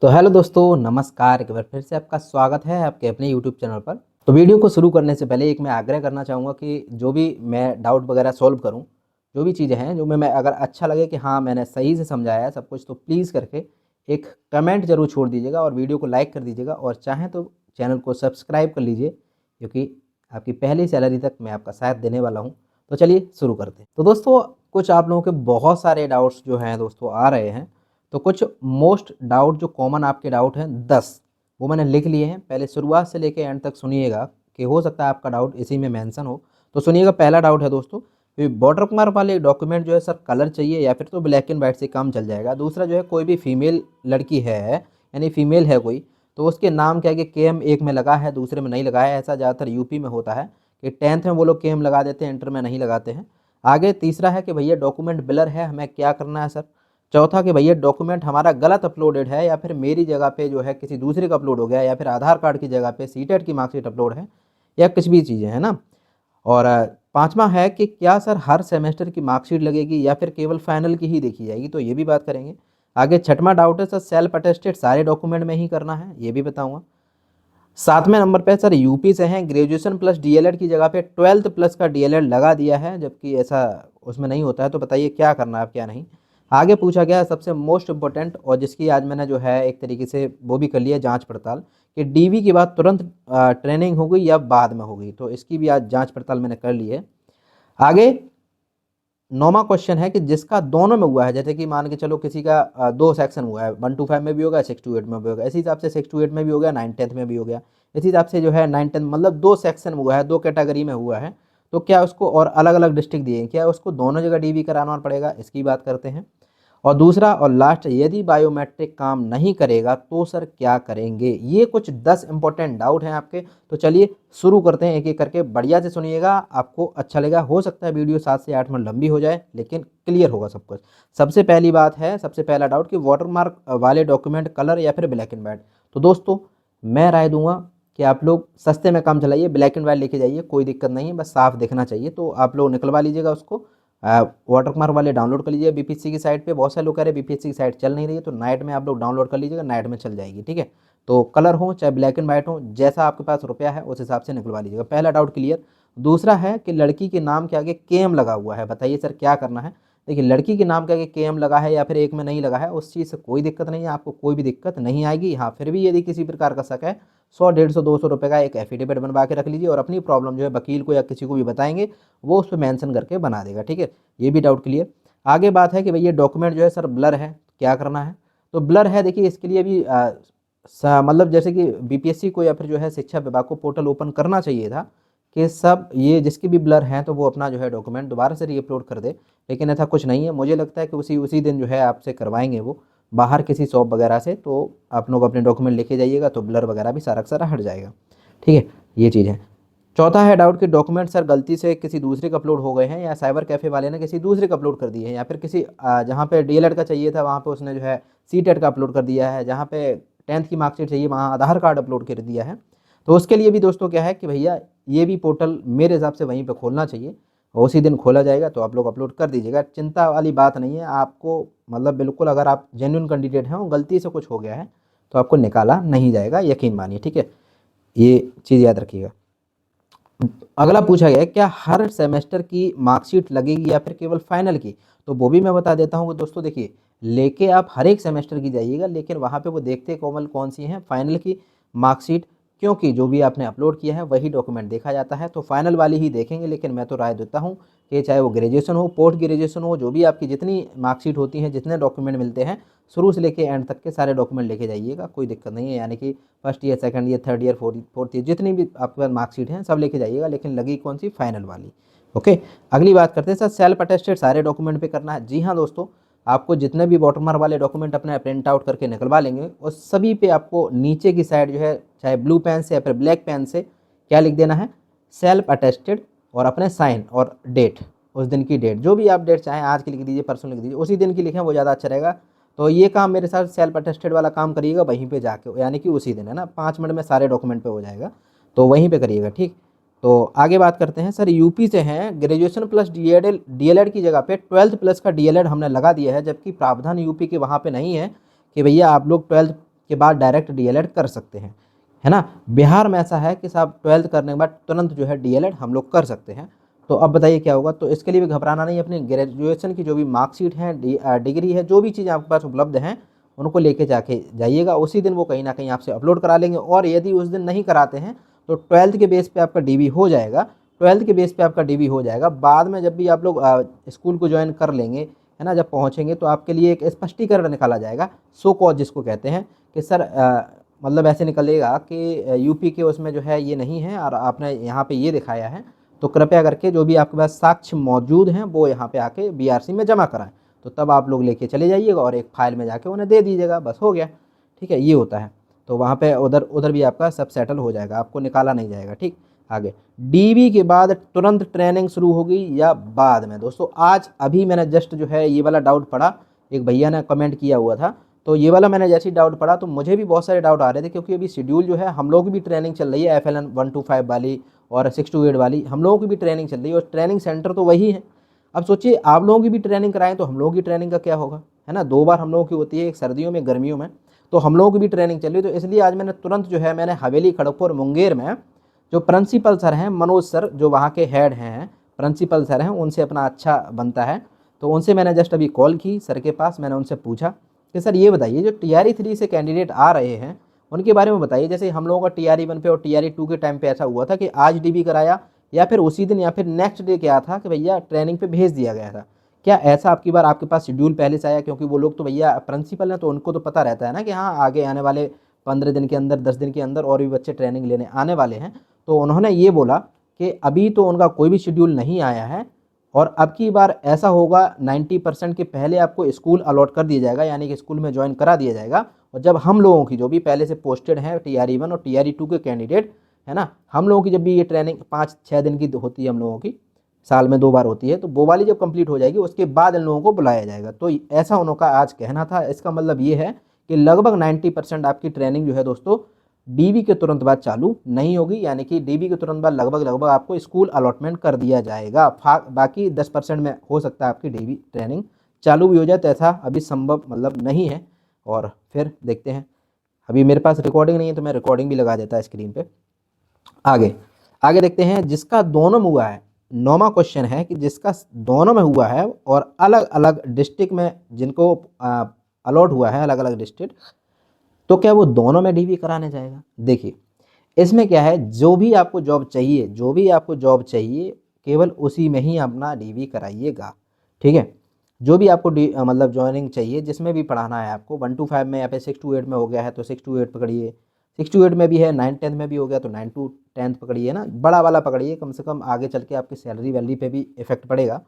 तो हेलो दोस्तों, नमस्कार। एक बार फिर से आपका स्वागत है आपके अपने यूट्यूब चैनल पर। तो वीडियो को शुरू करने से पहले एक मैं आग्रह करना चाहूँगा कि जो भी मैं डाउट वगैरह सॉल्व करूँ, जो भी चीज़ें हैं जो मैं अगर अच्छा लगे कि हाँ मैंने सही से समझाया है सब कुछ, तो प्लीज़ करके एक कमेंट ज़रूर छोड़ दीजिएगा और वीडियो को लाइक कर दीजिएगा और चाहें तो चैनल को सब्सक्राइब कर लीजिए, क्योंकि आपकी पहली सैलरी तक मैं आपका साथ देने वाला हूँ। तो चलिए शुरू करते हैं। तो दोस्तों, कुछ आप लोगों के बहुत सारे डाउट्स जो हैं दोस्तों आ रहे हैं। तो कुछ मोस्ट डाउट जो कॉमन आपके डाउट हैं 10, वो मैंने लिख लिए हैं। पहले शुरुआत से लेकर एंड तक सुनिएगा, कि हो सकता है आपका डाउट इसी में मेंशन हो। तो सुनिएगा, पहला डाउट है दोस्तों कि वाटरमार्क वाले डॉक्यूमेंट जो है सर कलर चाहिए या फिर तो ब्लैक एंड वाइट से काम चल जाएगा। दूसरा जो है, कोई भी फीमेल लड़की है यानी फीमेल है कोई, तो उसके नाम क्या है कि केएम एक में लगा है दूसरे में नहीं लगा है। ऐसा ज़्यादातर यूपी में होता है कि 10th में वो लोग केएम लगा देते हैं, इंटर में नहीं लगाते हैं। आगे तीसरा है कि भैया डॉक्यूमेंट ब्लर है, हमें क्या करना है सर। चौथा कि भैया डॉक्यूमेंट हमारा गलत अपलोडेड है या फिर मेरी जगह पे जो है किसी दूसरे का अपलोड हो गया, या फिर आधार कार्ड की जगह पे सीटेट की मार्कशीट अपलोड है, या कुछ भी चीज़ें हैं ना। और पांचवा है कि क्या सर हर सेमेस्टर की मार्कशीट लगेगी या फिर केवल फाइनल की ही देखी जाएगी, तो ये भी बात करेंगे। आगे छठवां डाउट है सर सेल्फ अटेस्टेड सारे डॉक्यूमेंट में ही करना है, ये भी बताऊंगा। सातवें नंबर पे सर यूपी से हैं, ग्रेजुएशन प्लस डीएलएड की जगह पे 12th प्लस का डीएलएड लगा दिया है, जबकि ऐसा उसमें नहीं होता है, तो बताइए क्या करना है क्या नहीं। आगे पूछा गया है सबसे मोस्ट इम्पोर्टेंट, और जिसकी आज मैंने जो है एक तरीके से वो भी कर लिया जांच पड़ताल, कि डीवी के बाद तुरंत ट्रेनिंग हो गई या बाद में हो गई, तो इसकी भी आज जांच पड़ताल मैंने कर ली है। आगे 9वां क्वेश्चन है कि जिसका दोनों में हुआ है, जैसे कि मान के चलो किसी का 2 सेक्शन हुआ है, 1 to 5 में भी होगा, 6 to 8 में भी होगा, इसी हिसाब से 6 to 8 में भी हो गया, 9 10th में भी हो गया, इसी हिसाब से जो है 9 10 मतलब 2 सेक्शन में हुआ है, 2 कैटेगरी में हुआ है। तो क्या उसको, और अलग अलग डिस्ट्रिक्ट दिए हैं, क्या उसको दोनों जगह डीवी कराना पड़ेगा, इसकी बात करते हैं। और दूसरा और लास्ट, यदि बायोमेट्रिक काम नहीं करेगा तो सर क्या करेंगे। ये कुछ 10 इंपॉर्टेंट डाउट हैं आपके। तो चलिए शुरू करते हैं, एक एक करके बढ़िया से सुनिएगा, आपको अच्छा लगेगा। हो सकता है वीडियो 7 से 8 मिनट लंबी हो जाए, लेकिन क्लियर होगा सब कुछ। सबसे पहली बात है, सबसे पहला डाउट कि वाटरमार्क वाले डॉक्यूमेंट कलर या फिर ब्लैक एंड वाइट। तो दोस्तों, मैं राय दूंगा कि आप लोग सस्ते में काम चलाइए, ब्लैक एंड वाइट लेके जाइए, कोई दिक्कत नहीं है, बस साफ दिखना चाहिए। तो आप लोग निकलवा लीजिएगा उसको, वाटरमार्क वाले डाउनलोड कर लीजिए बीपीएससी की साइट पे। बहुत सारे लोग कह रहे हैं बीपीएससी की साइट चल नहीं रही है, तो नाइट में आप लोग डाउनलोड कर लीजिएगा, नाइट में चल जाएगी, ठीक है। तो कलर हो चाहे ब्लैक एंड वाइट हो, जैसा आपके पास रुपया है उस हिसाब से निकलवा लीजिएगा। पहला डाउट क्लियर। दूसरा है कि लड़की के नाम के आगे केएम लगा हुआ है, बताइए सर क्या करना है। देखिए, लड़की के नाम के आगे केएम लगा है या फिर एक में नहीं लगा है, उस चीज़ से कोई दिक्कत नहीं है, आपको कोई भी दिक्कत नहीं आएगी। हाँ, फिर भी यदि किसी प्रकार का शक है, 100 150 200 रुपये का एक एफिडेविट बनवा के रख लीजिए, और अपनी प्रॉब्लम जो है वकील को या किसी को भी बताएंगे, वो उस पर मेंशन करके बना देगा, ठीक है। ये भी डाउट क्लियर। आगे बात है कि भैया डॉक्यूमेंट जो है सर ब्लर है, क्या करना है। तो ब्लर है, देखिए इसके लिए भी मतलब जैसे कि बीपीएससी को या फिर जो है शिक्षा विभाग को पोर्टल ओपन करना चाहिए था कि सब ये जिसके भी ब्लर हैं तो वो अपना जो है डॉक्यूमेंट दोबारा से रीअपलोड कर दे, लेकिन ऐसा कुछ नहीं है। मुझे लगता है कि उसी दिन जो है आपसे करवाएंगे वो, बाहर किसी शॉप वगैरह से। तो आप लोग अपने डॉक्यूमेंट लेके जाइएगा, तो ब्लर वगैरह भी सारा का सारा हट जाएगा, ठीक है। ये चीज़ है। चौथा है डाउट कि डॉक्यूमेंट सर गलती से किसी दूसरे का अपलोड हो गए हैं, या साइबर कैफ़े वाले ने किसी दूसरे का अपलोड कर दिए हैं, या फिर किसी जहाँ पे डीएलएड का चाहिए था वहाँ पे उसने जो है सीटेट का अपलोड कर दिया है, जहाँ पे 10th की मार्कशीट चाहिए वहाँ आधार कार्ड अपलोड कर दिया है। तो उसके लिए भी दोस्तों क्या है कि भैया ये भी पोर्टल मेरे हिसाब से वहीं पर खोलना चाहिए, और उसी दिन खोला जाएगा, तो आप लोग अपलोड कर दीजिएगा। चिंता वाली बात नहीं है आपको, मतलब बिल्कुल अगर आप जेन्युइन कैंडिडेट हैं और गलती से कुछ हो गया है तो आपको निकाला नहीं जाएगा, यकीन मानिए, ठीक है। ये चीज़ याद रखिएगा। अगला पूछा गया है क्या हर सेमेस्टर की मार्कशीट लगेगी या फिर केवल फाइनल की। तो वो भी मैं बता देता हूँ कि दोस्तों देखिए, लेके आप हर एक सेमेस्टर की जाइएगा, लेकिन वहाँ पे वो देखते कोमल कौन सी हैं, फाइनल की मार्कशीट, क्योंकि जो भी आपने अपलोड किया है वही डॉक्यूमेंट देखा जाता है, तो फाइनल वाली ही देखेंगे। लेकिन मैं तो राय देता हूँ कि चाहे वो ग्रेजुएशन हो, पोस्ट ग्रेजुएशन हो, जो भी आपकी जितनी मार्कशीट होती हैं, जितने डॉक्यूमेंट मिलते हैं, शुरू से लेके एंड तक के सारे डॉक्यूमेंट लेके जाइएगा, कोई दिक्कत नहीं है। यानी कि first year, second year, third year, fourth year, जितनी भी आपके पास मार्कशीट हैं सब लेके जाइएगा, लेकिन लगी कौन सी, फाइनल वाली। ओके, अगली बात करते हैं सर सेल्फ अटेस्टेड सारे डॉक्यूमेंट पे करना है। जी हाँ दोस्तों, आपको जितने भी वाटरमार्क वाले डॉक्यूमेंट अपने प्रिंट आउट करके निकलवा लेंगे, उस सभी पे आपको नीचे की साइड जो है, चाहे ब्लू पेन से या फिर ब्लैक पेन से, क्या लिख देना है, सेल्फ अटेस्टेड, और अपने साइन और डेट, उस दिन की डेट, जो भी आप डेट चाहें, आज की लिख दीजिए, परसों लिख दीजिए, उसी दिन की लिखें, वो ज़्यादा अच्छा रहेगा। तो ये काम मेरे साथ सेल्फ अटेस्टेड वाला काम करिएगा वहीं पे जाके, यानी कि उसी दिन, है ना, 5 मिनट में सारे डॉक्यूमेंट पे हो जाएगा, तो वहीं पे करिएगा, ठीक। तो आगे बात करते हैं सर यूपी से हैं, ग्रेजुएशन प्लस डीएलएड की जगह पे 12th प्लस का डीएलएड हमने लगा दिया है, जबकि प्रावधान यूपी के वहाँ पे नहीं है कि भैया आप लोग 12th के बाद डायरेक्ट डीएलएड कर सकते हैं, है ना। बिहार में ऐसा है कि साहब 12th करने के बाद तुरंत जो है डीएलएड हम लोग कर सकते हैं। तो अब बताइए क्या होगा। तो इसके लिए भी घबराना नहीं, अपनी ग्रेजुएशन की जो भी मार्कशीट है, डिग्री है, जो भी चीज़ें आपके पास उपलब्ध हैं उनको लेके जाके जाइएगा। उसी दिन वो कहीं ना कहीं आपसे अपलोड करा लेंगे, और यदि उस दिन नहीं कराते हैं तो 12th के बेस पे आपका डीबी हो जाएगा। 12th के बेस पे आपका डीबी हो जाएगा। बाद में जब भी आप लोग स्कूल को ज्वाइन कर लेंगे, है ना, जब पहुँचेंगे तो आपके लिए एक स्पष्टीकरण निकाला जाएगा, सो कॉज जिसको कहते हैं, कि सर मतलब ऐसे निकलेगा कि यूपी के उसमें जो है ये नहीं है और आपने यहाँ पे ये दिखाया है, तो कृपया करके जो भी आपके पास साक्ष्य मौजूद हैं वो यहाँ पे आके बीआरसी में जमा कराएं। तो तब आप लोग लेके चले जाइएगा और एक फाइल में जाके उन्हें दे दीजिएगा, बस हो गया। ठीक है, ये होता है। तो वहाँ पे उधर भी आपका सब सेटल हो जाएगा, आपको निकाला नहीं जाएगा। ठीक, आगे डीबी के बाद तुरंत ट्रेनिंग शुरू होगी या बाद में? दोस्तों आज अभी मैंने जस्ट जो है ये वाला डाउट पढ़ा, एक भैया ने कमेंट किया हुआ था, तो ये वाला मैंने जैसे ही डाउट पढ़ा तो मुझे भी बहुत सारे डाउट आ रहे थे, क्योंकि अभी शेड्यूल जो है हम लोग की भी ट्रेनिंग चल रही है, FLN 1 to 5 वाली और 6 to 8 वाली, हम लोगों की भी ट्रेनिंग चल रही है और ट्रेनिंग सेंटर तो वही है। अब सोचिए आप लोगों की भी ट्रेनिंग कराएं तो हम लोगों की ट्रेनिंग का क्या होगा, है ना। 2 बार हम लोगों की होती है, एक सर्दियों में, गर्मियों में, तो हम लोगों की भी ट्रेनिंग चल रही है। तो इसलिए आज मैंने तुरंत जो है मैंने हवेली खड़गपुर मुंगेर में जो प्रिंसिपल सर हैं, मनोज सर, जो वहाँ के हेड हैं, प्रिंसिपल सर हैं, उनसे अपना अच्छा बनता है, तो उनसे मैंने जस्ट अभी कॉल की सर के पास। मैंने उनसे पूछा कि सर ये बताइए जो TRE 3 से कैंडिडेट आ रहे हैं उनके बारे में बताइए। जैसे हम लोगों का TRE 1 पे और TRE 2 के टाइम पे ऐसा हुआ था कि आज डीबी कराया या फिर उसी दिन या फिर नेक्स्ट डे क्या था कि भैया ट्रेनिंग पे भेज दिया गया था। क्या ऐसा आपकी बार आपके पास शेड्यूल पहले से आया? क्योंकि वो लोग तो भैया प्रिंसिपल हैं, तो उनको तो पता रहता है ना कि हाँ आगे आने वाले 15 दिन के अंदर, 10 दिन के अंदर और भी बच्चे ट्रेनिंग लेने आने वाले हैं। तो उन्होंने ये बोला कि अभी तो उनका कोई भी शेड्यूल नहीं आया है, और अब की बार ऐसा होगा 90% के पहले आपको स्कूल अलॉट कर दिया जाएगा, यानी कि स्कूल में ज्वाइन करा दिया जाएगा। और जब हम लोगों की जो भी पहले से पोस्टेड हैं TRE 1 और TRE 2 के कैंडिडेट, है ना, हम लोगों की जब भी ये ट्रेनिंग 5-6 दिन की होती है, हम लोगों की साल में 2 बार होती है, तो वो वाली जब कंप्लीट हो जाएगी उसके बाद इन लोगों को बुलाया जाएगा। तो ऐसा उनका आज कहना था। इसका मतलब ये है कि लगभग 90% आपकी ट्रेनिंग जो है दोस्तों डीबी के तुरंत बाद चालू नहीं होगी, यानी कि डीबी के तुरंत बाद लगभग आपको स्कूल अलॉटमेंट कर दिया जाएगा। बाकी 10% में हो सकता है आपकी डीबी ट्रेनिंग चालू भी हो जाए, तो ऐसा अभी संभव मतलब नहीं है। और फिर देखते हैं, अभी मेरे पास रिकॉर्डिंग नहीं है तो मैं रिकॉर्डिंग भी लगा देता स्क्रीन पे। आगे देखते हैं, जिसका दोनों में हुआ है, 9वां क्वेश्चन है कि जिसका दोनों में हुआ है और अलग अलग डिस्ट्रिक्ट में जिनको अलॉट हुआ है, अलग अलग डिस्ट्रिक्ट, तो क्या वो दोनों में डीबी कराने जाएगा? देखिए इसमें क्या है, जो भी आपको जॉब चाहिए केवल उसी में ही अपना डीबी कराइएगा। ठीक है, जो भी आपको मतलब ज्वाइनिंग चाहिए, जिसमें भी पढ़ाना है आपको, 1 to 5 में या फिर 6 to 8 में हो गया है तो 6 to 8 पकड़िए, 6 to 8 में भी है, 9-10 में भी हो गया तो 9 to 10 पकड़िए ना, बड़ा वाला पकड़िए। कम से कम आगे चल के आपकी सैलरी वैलरी पे भी इफेक्ट पड़ेगा।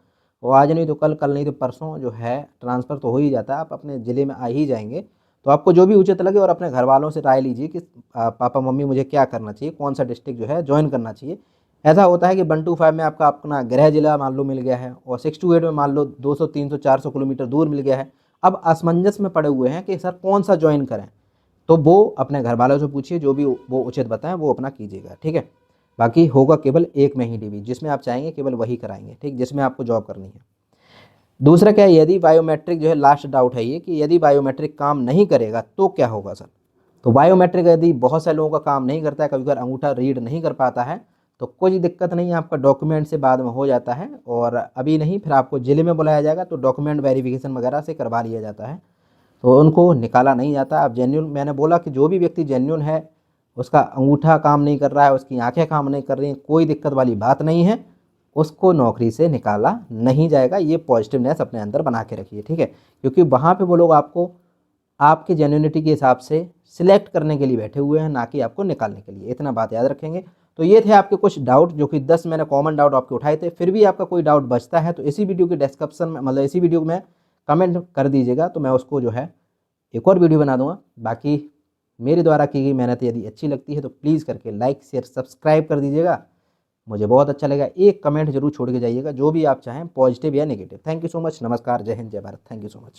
और आज नहीं तो कल, कल नहीं तो परसों जो है ट्रांसफ़र तो हो ही जाता है, आप अपने ज़िले में आ ही जाएंगे। तो आपको जो भी उचित लगे, और अपने घर वालों से राय लीजिए कि पापा मम्मी मुझे क्या करना चाहिए, कौन सा डिस्ट्रिक्ट जो है ज्वाइन करना चाहिए। ऐसा होता है कि 1 to 5 में आपका अपना गृह जिला मान लो मिल गया है, और 6 to 8 में मान लो 200, 300, 400 किलोमीटर दूर मिल गया है। अब असमंजस में पड़े हुए हैं कि सर कौन सा ज्वाइन करें, तो वो अपने घर वालों से पूछिए, जो भी वो उचित बताएं वो अपना कीजिएगा। ठीक है, बाकी होगा केवल एक में ही डीबी, जिसमें आप चाहेंगे केवल वही कराएंगे। ठीक, जिसमें आपको जॉब करनी है। दूसरा क्या है, यदि बायोमेट्रिक जो है, लास्ट डाउट है ये कि यदि बायोमेट्रिक काम नहीं करेगा तो क्या होगा सर? तो बायोमेट्रिक यदि बहुत सारे लोगों का काम नहीं करता है, कभी कभार अंगूठा रीड नहीं कर पाता है, तो कोई दिक्कत नहीं है, आपका डॉक्यूमेंट से बाद में हो जाता है, और अभी नहीं फिर आपको जिले में बुलाया जाएगा तो डॉक्यूमेंट वेरिफिकेशन वगैरह से करवा लिया जाता है, तो उनको निकाला नहीं जाता। अब जेन्यून, मैंने बोला कि जो भी व्यक्ति जेन्यून है, उसका अंगूठा काम नहीं कर रहा है, उसकी आंखें काम नहीं कर रही हैं, कोई दिक्कत वाली बात नहीं है, उसको नौकरी से निकाला नहीं जाएगा। ये पॉजिटिवनेस अपने अंदर बना के रखिए। ठीक है, क्योंकि वहाँ पे वो लोग आपको आपके जेन्युइनिटी के हिसाब से सिलेक्ट करने के लिए बैठे हुए हैं, ना कि आपको निकालने के लिए। इतना बात याद रखेंगे। तो ये थे आपके कुछ डाउट, जो कि 10 मैंने कॉमन डाउट आपके उठाए थे। फिर भी आपका कोई डाउट बचता है तो इसी वीडियो के डिस्क्रिप्शन में, मतलब इसी वीडियो में कमेंट कर दीजिएगा, तो मैं उसको जो है एक और वीडियो बना दूंगा। बाकी मेरे द्वारा की गई मेहनत यदि अच्छी लगती है तो प्लीज़ करके लाइक शेयर सब्सक्राइब कर दीजिएगा, मुझे बहुत अच्छा लगेगा। एक कमेंट जरूर छोड़ के जाइएगा, जो भी आप चाहें, पॉजिटिव या negative. Thank you so much. नमस्कार, जय हिंद, जय Bharat. Thank you so much.